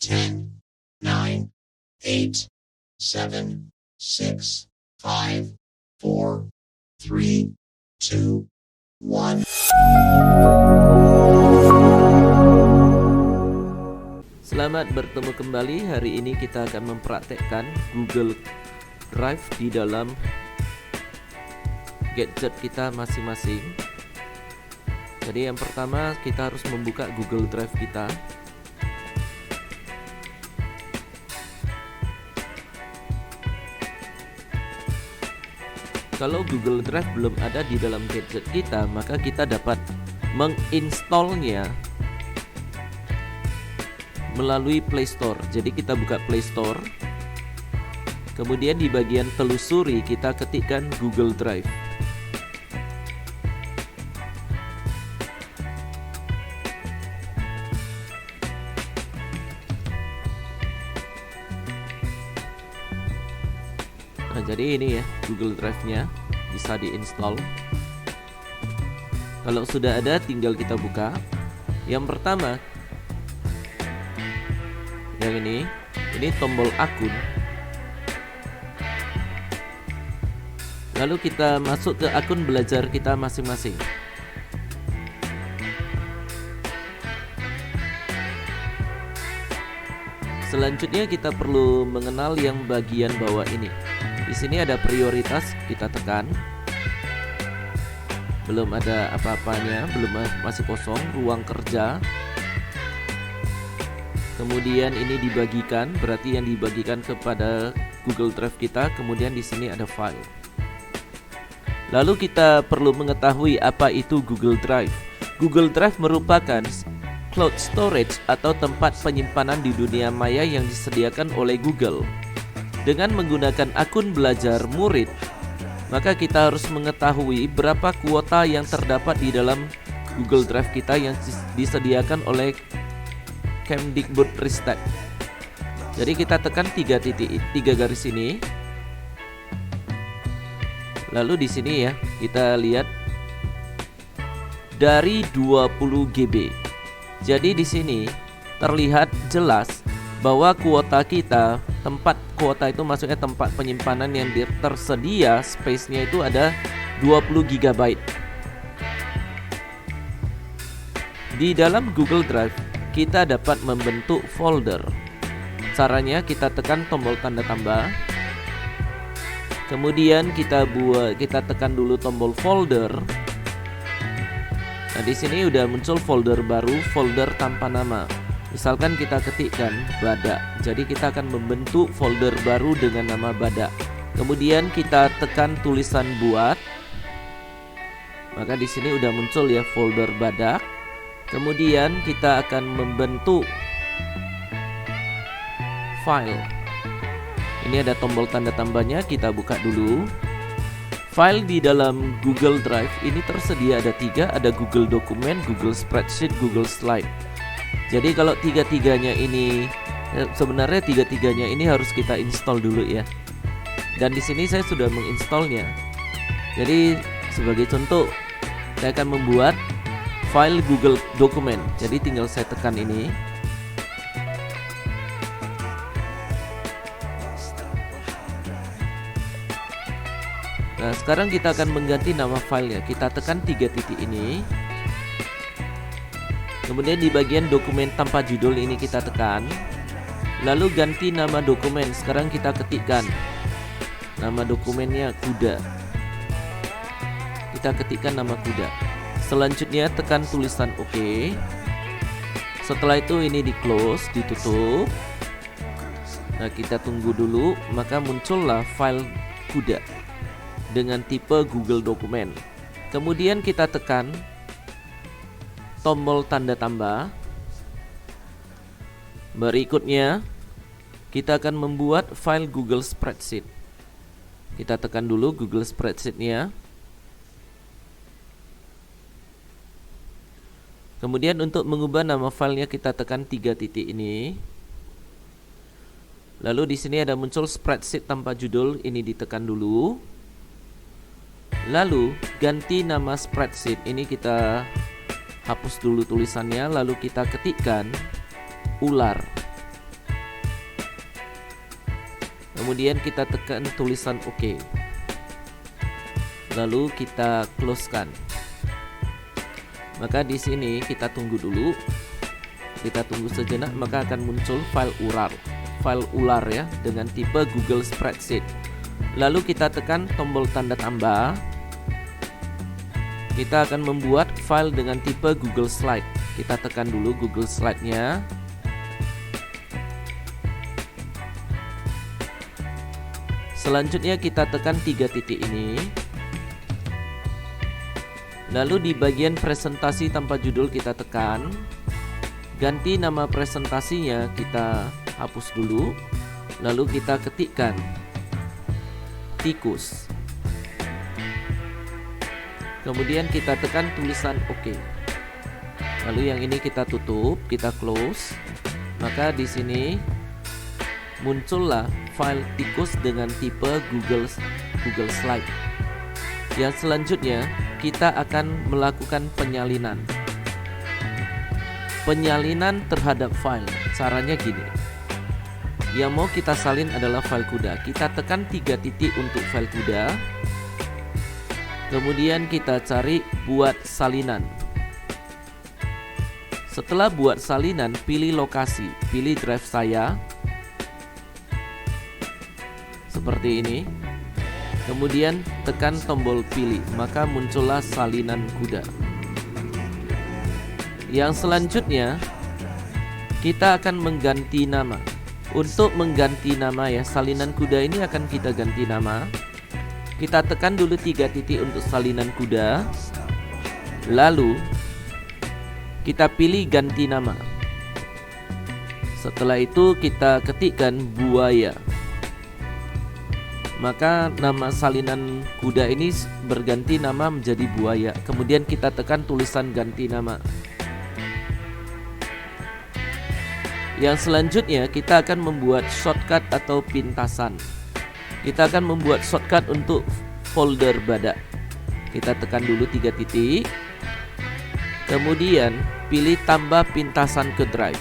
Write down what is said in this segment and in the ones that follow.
10, 9, 8, 7, 6, 5, 4, 3, 2, 1. Selamat bertemu kembali. Hari ini kita akan mempraktekkan Google Drive di dalam gadget kita masing-masing. Jadi yang pertama kita harus membuka Google Drive kita. Kalau Google Drive belum ada di dalam gadget kita, maka kita dapat menginstalnya melalui Play Store. Jadi kita buka Play Store, kemudian di bagian telusuri kita ketikkan Google Drive. Nah, jadi ini ya Google Drive-nya bisa diinstal. Kalau sudah ada tinggal kita buka. Yang pertama yang ini tombol akun. Lalu kita masuk ke akun belajar kita masing-masing. Selanjutnya kita perlu mengenal yang bagian bawah ini. Di sini ada prioritas, kita tekan. Belum ada apa-apanya, masih kosong, ruang kerja. Kemudian ini dibagikan, berarti yang dibagikan kepada Google Drive kita. Kemudian di sini ada file. Lalu kita perlu mengetahui apa itu Google Drive. Google Drive merupakan cloud storage atau tempat penyimpanan di dunia maya yang disediakan oleh Google. Dengan menggunakan akun belajar murid, maka kita harus mengetahui berapa kuota yang terdapat di dalam Google Drive kita yang disediakan oleh Kemdikbudristek. Jadi kita tekan 3 garis ini. Lalu di sini ya, kita lihat dari 20 GB. Jadi di sini terlihat jelas bahwa kuota kita, tempat kuota itu maksudnya tempat penyimpanan yang tersedia, space-nya itu ada 20 GB. Di dalam Google Drive kita dapat membentuk folder. Caranya kita tekan tombol tanda tambah. Kemudian kita tekan dulu tombol folder. Nah, di sini udah muncul folder baru, folder tanpa nama. Misalkan kita ketikkan badak. Jadi kita akan membentuk folder baru dengan nama badak. Kemudian kita tekan tulisan buat. Maka di sini udah muncul ya folder badak. Kemudian kita akan membentuk file. Ini ada tombol tanda tambahnya, kita buka dulu. File di dalam Google Drive ini tersedia ada 3, ada Google Dokumen, Google Spreadsheet, Google Slide. Jadi kalau tiga-tiganya ini harus kita install dulu ya. Dan di sini saya sudah menginstalnya. Jadi sebagai contoh, saya akan membuat file Google Dokumen. Jadi tinggal saya tekan ini. Nah, sekarang kita akan mengganti nama filenya. Kita tekan 3 titik ini. Kemudian di bagian dokumen tanpa judul ini kita tekan. Lalu ganti nama dokumen. Sekarang kita ketikkan nama dokumennya kuda. Kita ketikkan nama kuda. Selanjutnya tekan tulisan OK. Setelah itu ini di close, ditutup. Nah, kita tunggu dulu. Maka muncullah file kuda dengan tipe Google Dokumen. Kemudian kita tekan tombol tanda tambah. Berikutnya kita akan membuat file Google Spreadsheet. Kita tekan dulu Google Spreadsheet-nya. Kemudian untuk mengubah nama filenya kita tekan 3 titik ini. Lalu di sini ada muncul spreadsheet tanpa judul, ini ditekan dulu. Lalu ganti nama spreadsheet, ini kita hapus dulu tulisannya, lalu kita ketikkan ular. kemudian kita tekan tulisan OK. Lalu kita close-kan. Maka di sini kita tunggu dulu. Kita tunggu sejenak, maka akan muncul file ular ya dengan tipe Google Spreadsheet. Lalu kita tekan tombol tanda tambah. Kita akan membuat file dengan tipe Google Slide. Kita tekan dulu Google Slide-nya. Selanjutnya kita tekan 3 titik ini. Lalu di bagian presentasi tanpa judul kita tekan. Ganti nama presentasinya, kita hapus dulu. Lalu kita ketikkan tikus. Kemudian kita tekan tulisan OK. Lalu yang ini kita tutup, kita close. Maka di sini muncullah file tikus dengan tipe Google Slide. Yang selanjutnya kita akan melakukan penyalinan terhadap file. Caranya gini. Yang mau kita salin adalah file kuda. Kita tekan 3 titik untuk file kuda. Kemudian kita cari buat salinan. Setelah buat salinan, pilih lokasi, pilih drive saya. Seperti ini. Kemudian tekan tombol pilih, maka muncullah salinan kuda. Yang selanjutnya kita akan mengganti nama. Untuk mengganti nama ya, salinan kuda ini akan kita ganti nama. Kita tekan dulu 3 titik untuk salinan kuda. Lalu kita pilih ganti nama. Setelah itu kita ketikkan buaya. Maka nama salinan kuda ini berganti nama menjadi buaya. Kemudian kita tekan tulisan ganti nama. Yang selanjutnya kita akan membuat shortcut atau pintasan. Kita akan membuat shortcut untuk folder badak. Kita tekan dulu 3 titik. Kemudian pilih tambah pintasan ke drive.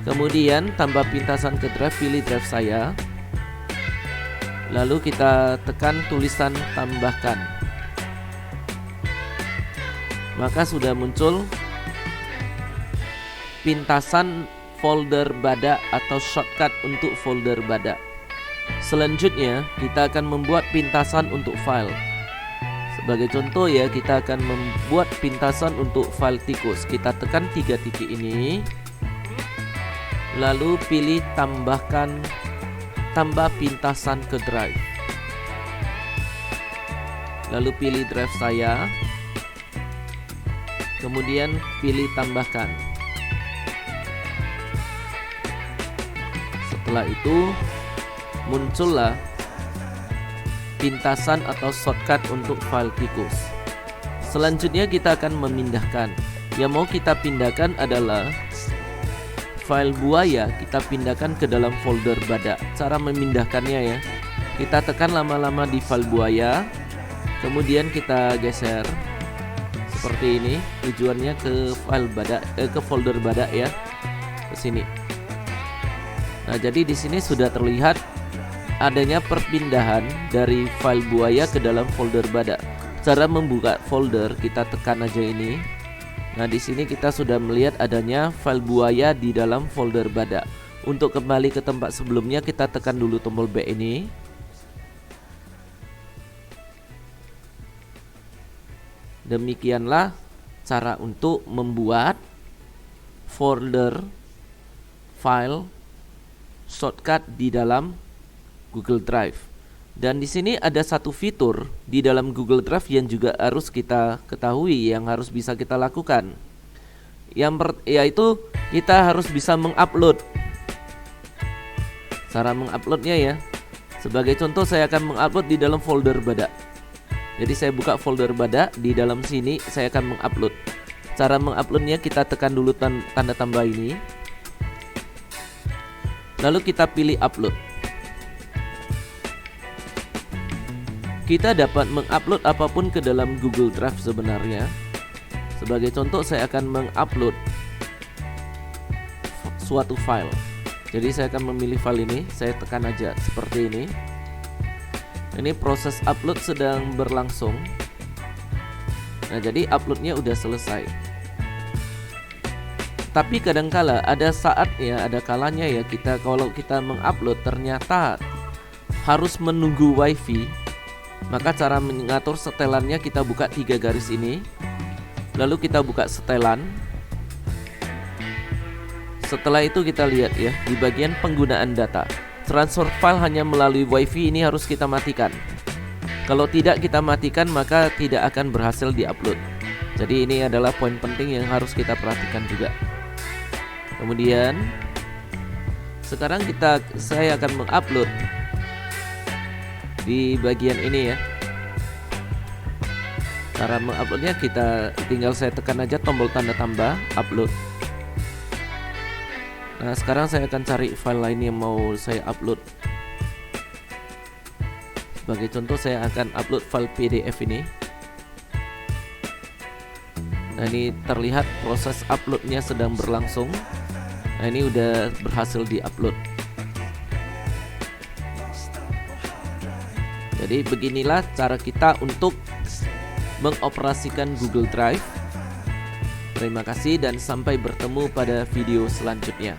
Kemudian tambah pintasan ke drive, pilih drive saya. Lalu kita tekan tulisan tambahkan. Maka sudah muncul pintasan folder badak atau shortcut untuk folder badak. Selanjutnya kita akan membuat pintasan untuk file. Sebagai contoh ya, kita akan membuat pintasan untuk file tikus. Kita tekan 3 titik ini. Lalu pilih tambah pintasan ke drive. Lalu pilih drive saya. Kemudian pilih tambahkan. Setelah itu muncullah pintasan atau shortcut untuk file tikus. Selanjutnya kita akan memindahkan. Yang mau kita pindahkan adalah file buaya, kita pindahkan ke dalam folder badak. Cara memindahkannya ya, kita tekan lama-lama di file buaya. Kemudian kita geser seperti ini. Tujuannya ke file badak, ke folder badak ya, ke sini. Nah, jadi di sini sudah terlihat adanya perpindahan dari file buaya ke dalam folder badak. Cara membuka folder, kita tekan aja ini. Nah, di sini kita sudah melihat adanya file buaya di dalam folder badak. Untuk kembali ke tempat sebelumnya, kita tekan dulu tombol B ini. Demikianlah cara untuk membuat folder file shortcut di dalam Google Drive. Dan di sini ada satu fitur di dalam Google Drive yang juga harus kita ketahui, yang harus bisa kita lakukan. Yaitu kita harus bisa mengupload. Cara menguploadnya ya, sebagai contoh saya akan mengupload di dalam folder badak. Jadi saya buka folder badak, di dalam sini saya akan mengupload. Cara menguploadnya, kita tekan dulu tanda tambah ini. Lalu kita pilih upload. Kita dapat mengupload apapun ke dalam Google Drive sebenarnya. Sebagai contoh, saya akan mengupload suatu file. Jadi saya akan memilih file ini, saya tekan aja seperti ini. Ini proses upload sedang berlangsung. Nah, jadi uploadnya udah selesai. Tapi kadangkala ada saatnya, ada kalanya ya, kalau kita mengupload ternyata harus menunggu WiFi. Maka cara mengatur setelannya, kita buka 3 garis ini, lalu kita buka setelan. Setelah itu kita lihat ya, di bagian penggunaan data, transfer file hanya melalui WiFi ini harus kita matikan. Kalau tidak kita matikan, maka tidak akan berhasil diupload. Jadi ini adalah poin penting yang harus kita perhatikan juga. Kemudian sekarang saya akan mengupload di bagian ini ya. Cara menguploadnya, tinggal saya tekan aja tombol tanda tambah upload. Nah, sekarang saya akan cari file lain yang mau saya upload. Sebagai contoh, saya akan upload file PDF ini. Nah, ini terlihat proses uploadnya sedang berlangsung. Nah, ini udah berhasil diupload. Jadi beginilah cara kita untuk mengoperasikan Google Drive. Terima kasih dan sampai bertemu pada video selanjutnya.